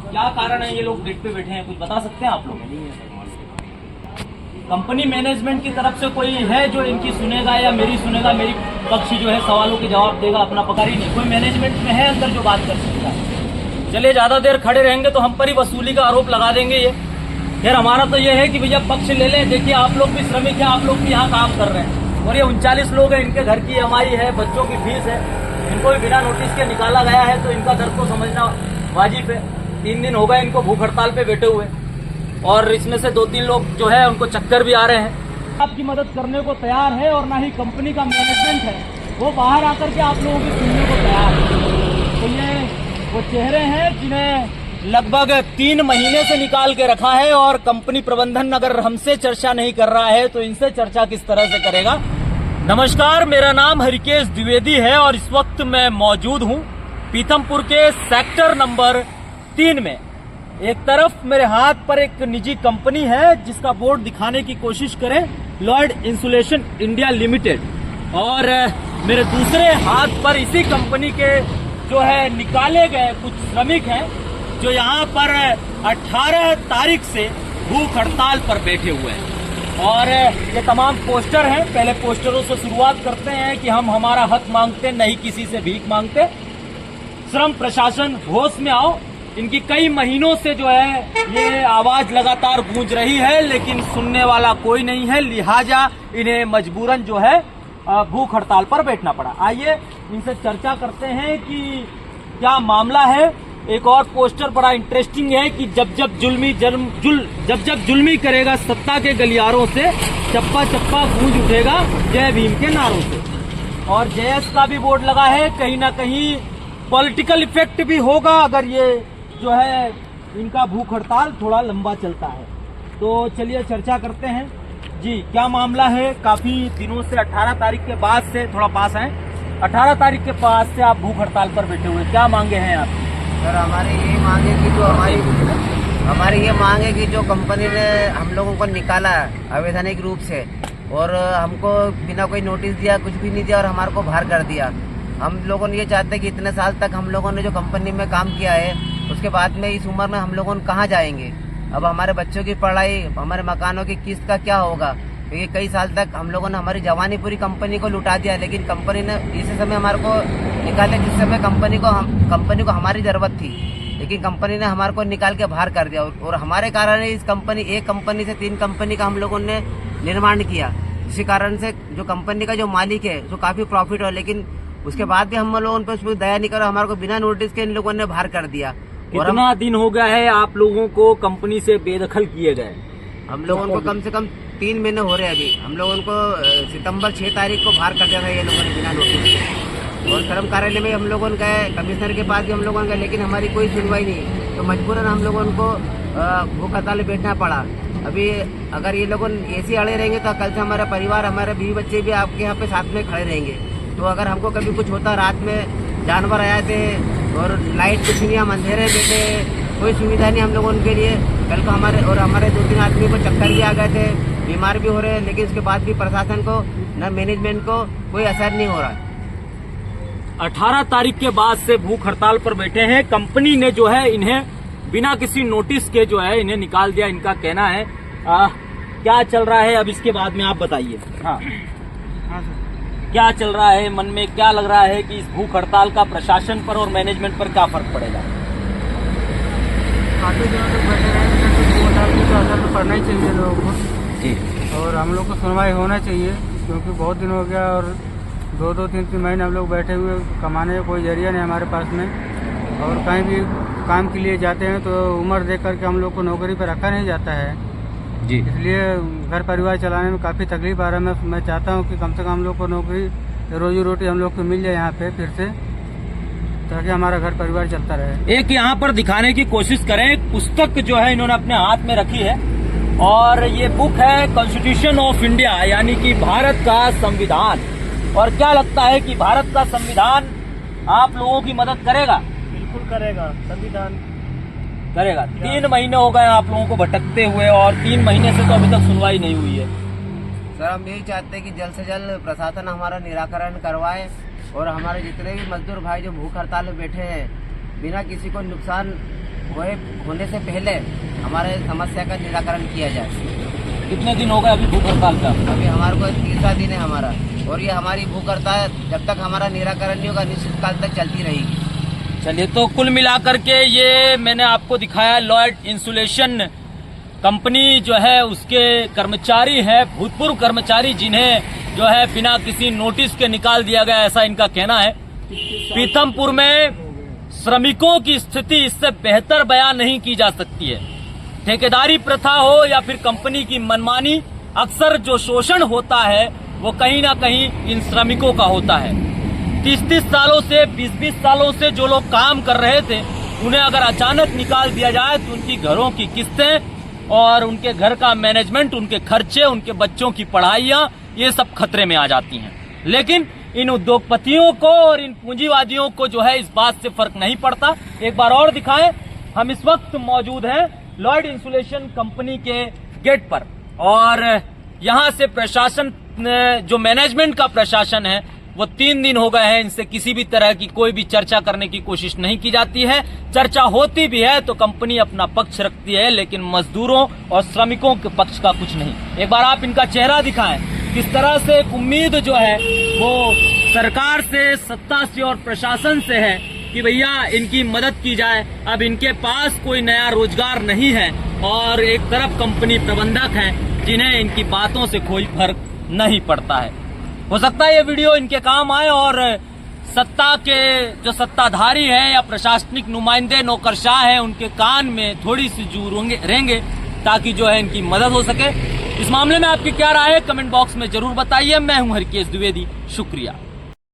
क्या कारण है ये लोग गेट पे बैठे हैं, कुछ बता सकते हैं आप लोग? कंपनी मैनेजमेंट की तरफ से कोई है जो इनकी सुनेगा या मेरी सुनेगा, मेरी पक्ष जो है सवालों के जवाब देगा? अपना पकड़ ही नहीं, कोई मैनेजमेंट में है अंदर जो बात कर सकता है? चलिए, ज्यादा देर खड़े रहेंगे तो हम पर ही वसूली का आरोप लगा देंगे ये। फिर हमारा तो ये है कि भैया पक्ष ले लें। देखिए, आप लोग भी श्रमिक हैं, आप लोग भी यहाँ काम कर रहे हैं और ये 39 लोग हैं, इनके घर की EMI है, बच्चों की फीस है, इनको भी बिना नोटिस के निकाला गया है, तो इनका दर्द को समझना वाजिब है। 3 दिन हो गए इनको भूख हड़ताल पे बैठे हुए और इसमें से 2-3 लोग जो है उनको चक्कर भी आ रहे हैं। आपकी मदद करने को तैयार है और ना ही कंपनी का मैनेजमेंट है वो बाहर आकर के आप लोगों की सुनने को तैयार है। तो ये वो चेहरे हैं जिन्हें लगभग 3 महीने से निकाल के रखा है और कंपनी प्रबंधन अगर हमसे चर्चा नहीं कर रहा है तो इनसे चर्चा किस तरह से करेगा। नमस्कार, मेरा नाम हरिकेश द्विवेदी है और इस वक्त मैं मौजूद हूँ पीथमपुर के सेक्टर नंबर 3 में। एक तरफ मेरे हाथ पर एक निजी कंपनी है जिसका बोर्ड दिखाने की कोशिश करें, लॉयड इंसुलेशन इंडिया लिमिटेड, और मेरे दूसरे हाथ पर इसी कंपनी के जो है निकाले गए कुछ श्रमिक हैं जो यहाँ पर 18 तारीख से भूख हड़ताल पर बैठे हुए हैं। और ये तमाम पोस्टर हैं। पहले पोस्टरों से शुरुआत करते हैं कि हम हमारा हक मांगते, नहीं किसी से भीख मांगते। श्रम प्रशासन होश में आओ। इनकी कई महीनों से जो है ये आवाज लगातार गूंज रही है लेकिन सुनने वाला कोई नहीं है, लिहाजा इन्हें मजबूरन जो है भूख हड़ताल पर बैठना पड़ा। आइए इनसे चर्चा करते हैं कि क्या मामला है। एक और पोस्टर बड़ा इंटरेस्टिंग है कि जब जब जुल्मी करेगा सत्ता के गलियारों से, चप्पा चप्पा गूंज उठेगा जय भीम के नारों से। और JS का भी बोर्ड लगा है। कहीं ना कहीं पॉलिटिकल इफेक्ट भी होगा अगर ये जो है इनका भूख हड़ताल थोड़ा लंबा चलता है। तो चलिए चर्चा करते हैं। जी, क्या मामला है? काफी दिनों से 18 तारीख के बाद से, थोड़ा पास आए, 18 तारीख के बाद से आप भूख हड़ताल पर बैठे हुए, क्या मांगे हैं आप? सर, हमारी ये मांग है कि जो हमारी ये मांग है कि जो कंपनी ने हम लोगों को निकाला अवैधानिक रूप से और हमको बिना कोई नोटिस दिया, कुछ भी नहीं दिया और हमारे को बाहर कर दिया। हम लोगों ने ये चाहते हैं कि इतने साल तक हम लोगों ने जो कंपनी में काम किया है उसके बाद में इस उम्र में हम लोगों कहाँ जाएंगे? अब हमारे बच्चों की पढ़ाई, हमारे मकानों की किस्त का क्या होगा? क्योंकि कई साल तक हम लोगों ने हमारी जवानी पूरी कंपनी को लुटा दिया, लेकिन कंपनी ने इसी समय हमारे को निकाले जिस समय कंपनी को हमारी जरूरत थी, लेकिन कंपनी ने हमारे को निकाल के बाहर कर दिया। और हमारे कारण एक कंपनी से 3 कंपनी का हम लोगों ने निर्माण किया, इसी कारण से जो कंपनी का जो मालिक है जो काफी प्रॉफिट हो, लेकिन उसके बाद भी हम लोगों पर उस पर दया नहीं करा, हमारे को बिना नोटिस के इन लोगों ने बाहर कर दिया। कितना दिन हो गया है आप लोगों को कंपनी से बेदखल किए गए? हम लोगों को कम से कम 3 महीने हो रहे हैं। अभी हम लोगों को सितंबर 6 तारीख को बाहर कर दिया था ये लोगों ने बिना नोटिस। और श्रम कार्यालय में हम लोगों ने गए, कमिश्नर के पास भी हम लोगों ने गए, लेकिन हमारी कोई सुनवाई नहीं। तो मजबूरन हम लोगों को भूख हड़ताल बैठना पड़ा। अभी अगर ये लोग ऐसे अड़े रहेंगे तो कल से हमारा परिवार, हमारे बीवी बच्चे भी आपके यहाँ पे साथ में खड़े रहेंगे। तो अगर हमको कभी कुछ होता, रात में जानवर आए थे और लाइट कुछ नहीं, हम अंधेरे बैठे, कोई सुविधा नहीं हम लोगों के लिए। कल को हमारे 2-3 आदमी को चक्कर भी आ गए थे, बीमार भी हो रहे हैं, लेकिन उसके बाद भी प्रशासन को न मैनेजमेंट को कोई असर नहीं हो रहा। 18 तारीख के बाद से भूख हड़ताल पर बैठे हैं। कंपनी ने जो है इन्हें बिना किसी नोटिस के जो है इन्हें निकाल दिया, इनका कहना है। क्या चल रहा है अब इसके बाद में आप बताइए। हाँ, क्या चल रहा है मन में, क्या लग रहा है कि इस भूख हड़ताल का प्रशासन पर और मैनेजमेंट पर क्या फर्क पड़ेगा? काफी दिनों तक बैठे रहेंगे तो भूख हड़ताल को असर तो पड़ना ही चाहिए लोगों को जी, और हम लोग को सुनवाई होना चाहिए, क्योंकि बहुत दिन हो गया और 2-2, 3-3 महीने हम लोग बैठे हुए, कमाने का कोई जरिया नहीं हमारे पास में। और कहीं भी काम के लिए जाते हैं तो उम्र देख करके हम लोग को नौकरी पर रखा नहीं जाता है जी, इसलिए घर परिवार चलाने में काफ़ी तकलीफ आ रहा है। मैं चाहता हूँ कि कम से कम हम लोग को नौकरी, रोजी रोटी हम लोग को मिल जाए यहाँ पे फिर से, ताकि हमारा घर परिवार चलता रहे। एक यहाँ पर दिखाने की कोशिश करें, एक पुस्तक जो है इन्होंने अपने हाथ में रखी है और ये बुक है कॉन्स्टिट्यूशन ऑफ इंडिया, यानी कि भारत का संविधान। और क्या लगता है कि भारत का संविधान आप लोगों की मदद करेगा? बिल्कुल करेगा, संविधान करेगा। 3 महीने हो गए आप लोगों को भटकते हुए और 3 महीने से तो अभी तक सुनवाई नहीं हुई है। सर, हम यही चाहते हैं कि जल्द से जल्द प्रशासन हमारा निराकरण करवाए और हमारे जितने भी मजदूर भाई जो भूख हड़ताल में बैठे हैं, बिना किसी को नुकसान वह होने से पहले हमारे समस्या का निराकरण किया जाए। कितने दिन हो गए अभी भूख हड़ताल का? अभी हमारे को 3रा दिन है हमारा, और ये हमारी भूख हड़ताल जब तक हमारा निराकरण नहीं होगा निश्चित काल तक चलती रहेगी। चलिए, तो कुल मिलाकर के ये मैंने आपको दिखाया लॉयड इंसुलेशन कंपनी जो है उसके कर्मचारी है, भूतपूर्व कर्मचारी, जिन्हें जो है बिना किसी नोटिस के निकाल दिया गया, ऐसा इनका कहना है। पीथमपुर में श्रमिकों की स्थिति इससे बेहतर बयान नहीं की जा सकती है। ठेकेदारी प्रथा हो या फिर कंपनी की मनमानी, अक्सर जो शोषण होता है वो कहीं ना कहीं इन श्रमिकों का होता है। 30-30 सालों से 20-20 सालों से जो लोग काम कर रहे थे, उन्हें अगर अचानक निकाल दिया जाए तो उनकी घरों की किस्तें और उनके घर का मैनेजमेंट, उनके खर्चे, उनके बच्चों की पढ़ाइयां, ये सब खतरे में आ जाती हैं। लेकिन इन उद्योगपतियों को और इन पूंजीवादियों को जो है इस बात से फर्क नहीं पड़ता। एक बार और दिखाएं, हम इस वक्त मौजूद हैं लॉयड इंसुलेशन कंपनी के गेट पर, और यहां से प्रशासन, जो मैनेजमेंट का प्रशासन है, वो 3 दिन हो गए हैं, इनसे किसी भी तरह की कोई भी चर्चा करने की कोशिश नहीं की जाती है। चर्चा होती भी है तो कंपनी अपना पक्ष रखती है, लेकिन मजदूरों और श्रमिकों के पक्ष का कुछ नहीं। एक बार आप इनका चेहरा दिखाएं, किस तरह से एक उम्मीद जो है वो सरकार से, सत्ता से और प्रशासन से है कि भैया इनकी मदद की जाए। अब इनके पास कोई नया रोजगार नहीं है और एक तरफ कंपनी प्रबंधक हैं जिन्हें इनकी बातों से कोई फर्क नहीं पड़ता है। हो सकता है ये वीडियो इनके काम आए और सत्ता के जो सत्ताधारी हैं या प्रशासनिक नुमाइंदे, नौकरशाह हैं, उनके कान में थोड़ी सी जू रहेंगे ताकि जो है इनकी मदद हो सके। इस मामले में आपकी क्या राय है, कमेंट बॉक्स में जरूर बताइए। मैं हूं हरकेश द्विवेदी, शुक्रिया।